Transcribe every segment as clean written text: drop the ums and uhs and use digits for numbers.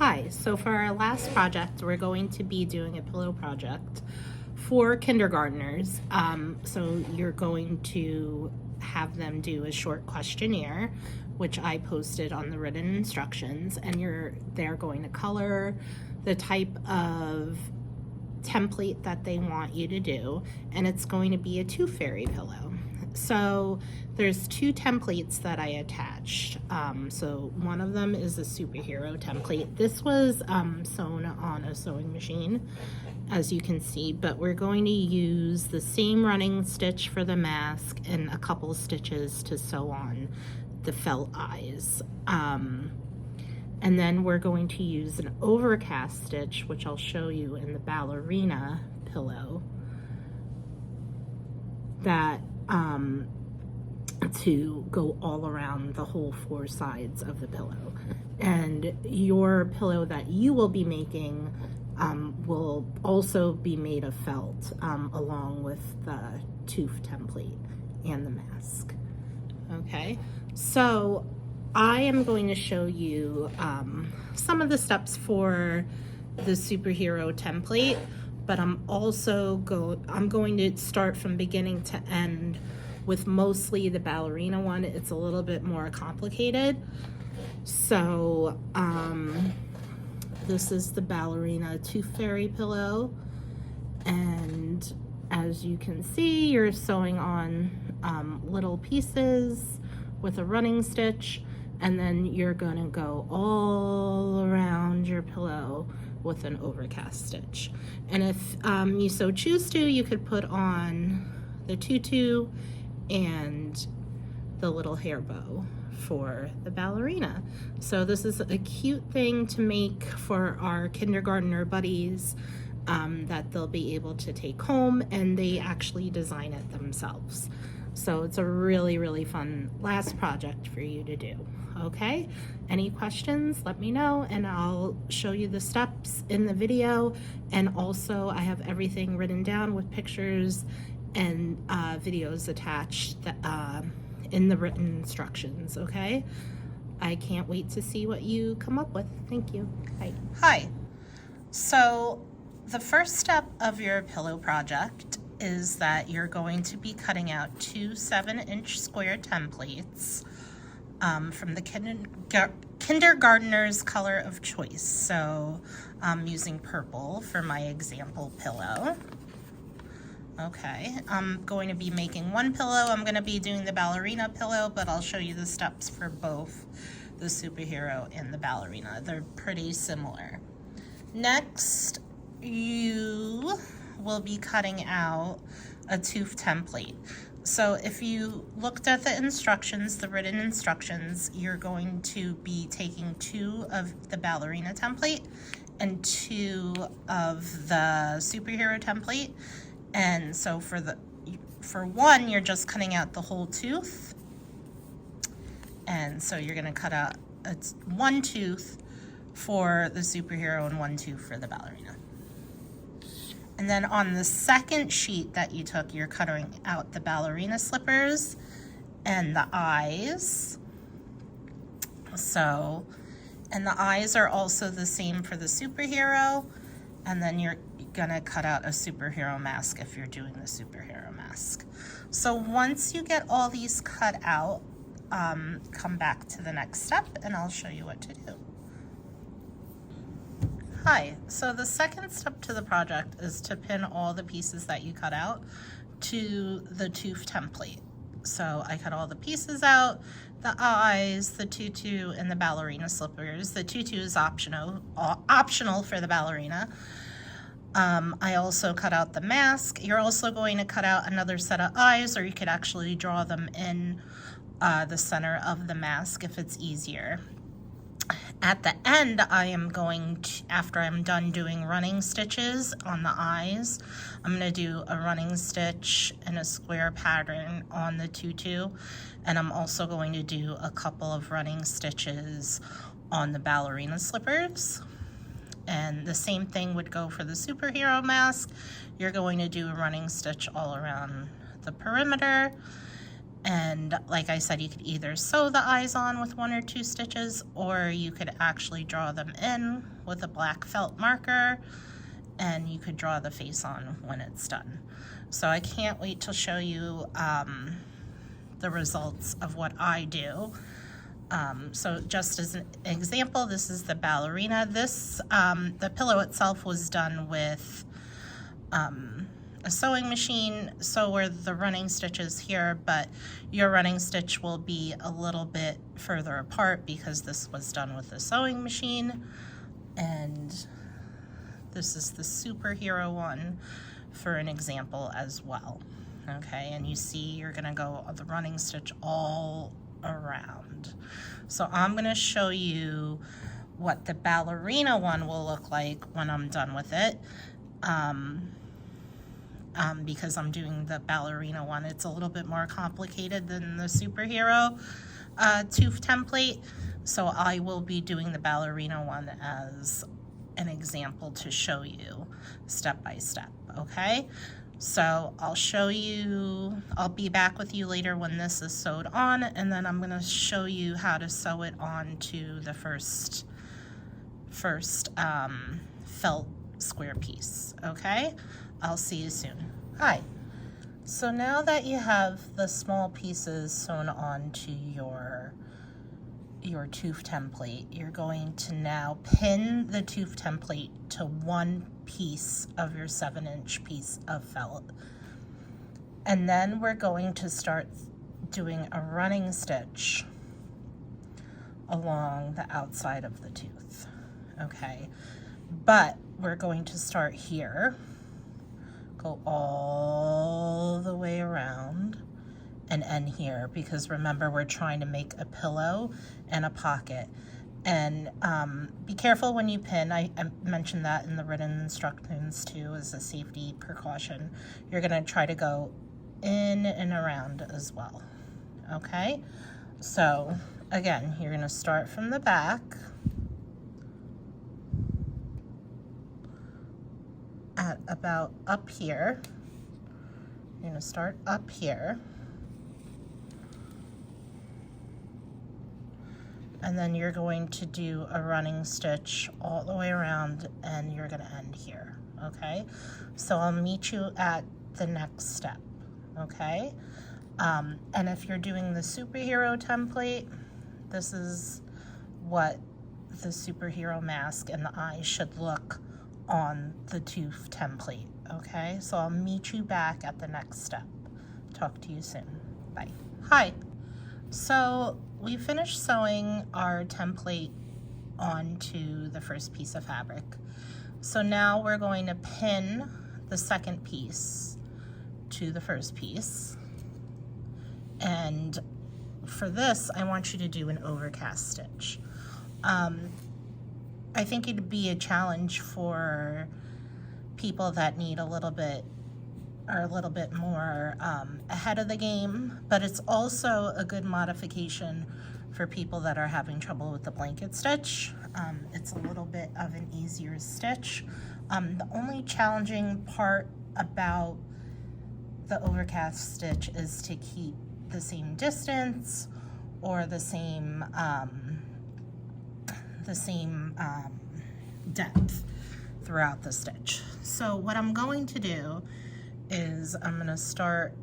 Hi, so for our last project, we're going to be doing a pillow project for kindergartners. So you're going to have them do a short questionnaire, which I posted on the written instructions, and they're going to color the type of template that they want you to do, and it's going to be a tooth fairy pillow. So there's two templates that I attached. So one of them is a superhero template. This was sewn on a sewing machine, as you can see, but we're going to use the same running stitch for the mask and a couple stitches to sew on the felt eyes. And then we're going to use an overcast stitch, which I'll show you in the ballerina pillow, that to go all around the whole four sides of the pillow. And your pillow that you will be making will also be made of felt, along with the tooth template and the mask. Okay, so I am going to show you some of the steps for the superhero template, but I'm going to start from beginning to end with mostly the ballerina one. It's a little bit more complicated. So this is the ballerina tooth fairy pillow, and as you can see, you're sewing on little pieces with a running stitch, and then you're going to go all around your pillow with an overcast stitch. And if you so choose to, you could put on the tutu and the little hair bow for the ballerina. So this is a cute thing to make for our kindergartner buddies that they'll be able to take home, and they actually design it themselves. So it's a really, really fun last project for you to do. Okay, any questions, let me know, and I'll show you the steps in the video. And also I have everything written down with pictures and videos attached in the written instructions. Okay, I can't wait to see what you come up with. Thank you. Bye. Hi, so the first step of your pillow project is that you're going to be cutting out two 7-inch square templates from the kindergartner's color of choice. So I'm using purple for my example pillow. Okay, I'm going to be making one pillow. I'm going to be doing the ballerina pillow, but I'll show you the steps for both the superhero and the ballerina. They're pretty similar. Next, you will be cutting out a tooth template. So if you looked at the instructions, the written instructions, you're going to be taking two of the ballerina template and two of the superhero template. And so for one, you're just cutting out the whole tooth. And so you're gonna cut out one tooth for the superhero and one tooth for the ballerina. And then on the second sheet that you took, you're cutting out the ballerina slippers and the eyes. So, and the eyes are also the same for the superhero. And then you're gonna cut out a superhero mask if you're doing the superhero mask. So once you get all these cut out, come back to the next step and I'll show you what to do. Hi, so the second step to the project is to pin all the pieces that you cut out to the tooth template. So I cut all the pieces out, the eyes, the tutu, and the ballerina slippers. The tutu is optional for the ballerina. I also cut out the mask. You're also going to cut out another set of eyes, or you could actually draw them in the center of the mask if it's easier. At the end, I am going to, after I'm done doing running stitches on the eyes, I'm going to do a running stitch in a square pattern on the tutu, and I'm also going to do a couple of running stitches on the ballerina slippers. And the same thing would go for the superhero mask. You're going to do a running stitch all around the perimeter, And like I said, you could either sew the eyes on with 1 or 2 stitches, or you could actually draw them in with a black felt marker, and you could draw the face on when it's done. So I can't wait to show you the results of what I do. So just as an example, this is the ballerina. This, the pillow itself was done with a sewing machine, so were the running stitches here, but your running stitch will be a little bit further apart because this was done with a sewing machine. And this is the superhero one for an example as well. Okay, and you see you're gonna go the running stitch all around. So I'm gonna show you what the ballerina one will look like when I'm done with it. Because I'm doing the ballerina one, it's a little bit more complicated than the superhero tooth template. So I will be doing the ballerina one as an example to show you step by step, okay? So I'll show you, I'll be back with you later when this is sewed on, and then I'm gonna show you how to sew it on to the first felt square piece, okay? I'll see you soon. Hi. So now that you have the small pieces sewn onto your tooth template, you're going to now pin the tooth template to 1 piece of your 7-inch piece of felt. And then we're going to start doing a running stitch along the outside of the tooth, okay? But we're going to start here, go all the way around, and end here, because remember, we're trying to make a pillow and a pocket. And be careful when you pin. I mentioned that in the written instructions too, as a safety precaution. You're gonna try to go in and around as well, okay? So again, you're gonna start from the back, at about up here. You're gonna start up here, and then you're going to do a running stitch all the way around, and you're gonna end here, okay? So I'll meet you at the next step, okay? And if you're doing the superhero template, this is what the superhero mask and the eyes should look on the tooth template, okay? So I'll meet you back at the next step. Talk to you soon. Bye. Hi. So we finished sewing our template onto the first piece of fabric. So now we're going to pin the second piece to the first piece. And for this, I want you to do an overcast stitch. I think it'd be a challenge for people that need a little bit more ahead of the game, but it's also a good modification for people that are having trouble with the blanket stitch. It's a little bit of an easier stitch. The only challenging part about the overcast stitch is to keep the same distance or the same depth throughout the stitch. So what I'm going to do is I'm going to start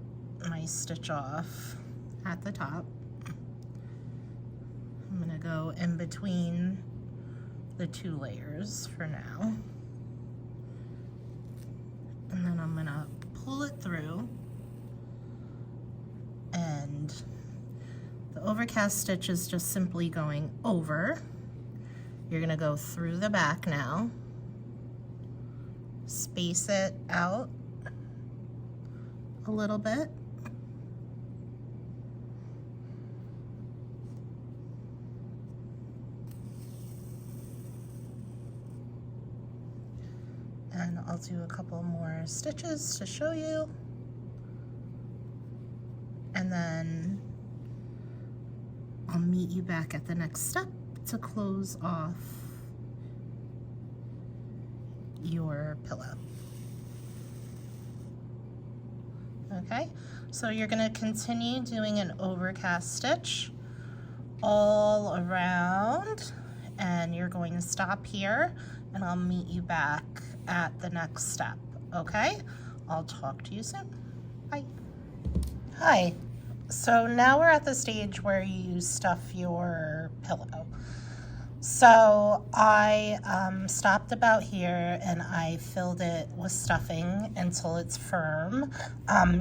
my stitch off at the top. I'm going to go in between the 2 layers for now, and then I'm going to pull it through, and the overcast stitch is just simply going over. You're going to go through the back now, space it out a little bit, and I'll do a couple more stitches to show you, and then I'll meet you back at the next step to close off your pillow. Okay, so you're going to continue doing an overcast stitch all around, and you're going to stop here, and I'll meet you back at the next step. Okay, I'll talk to you soon. Bye. Hi. So now we're at the stage where you stuff your pillow. So I stopped about here and I filled it with stuffing until it's firm.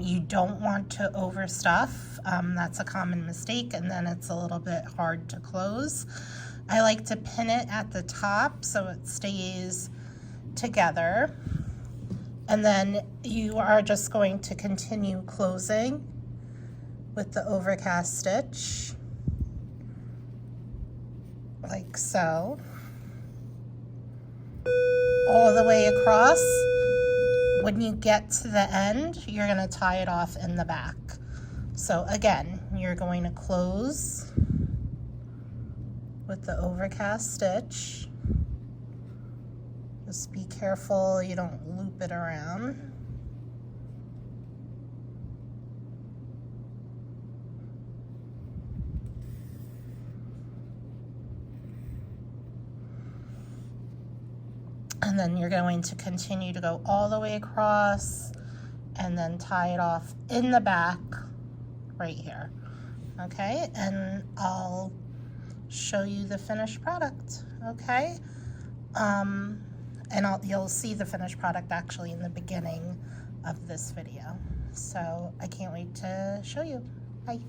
You don't want to overstuff. That's a common mistake, and then it's a little bit hard to close. I like to pin it at the top so it stays together. And then you are just going to continue closing with the overcast stitch, like so, all the way across. When you get to the end, you're going to tie it off in the back. So again, you're going to close with the overcast stitch. Just be careful you don't loop it around. And then you're going to continue to go all the way across and then tie it off in the back right here. Okay, and I'll show you the finished product. Okay, and you'll see the finished product actually in the beginning of this video. So I can't wait to show you. Bye.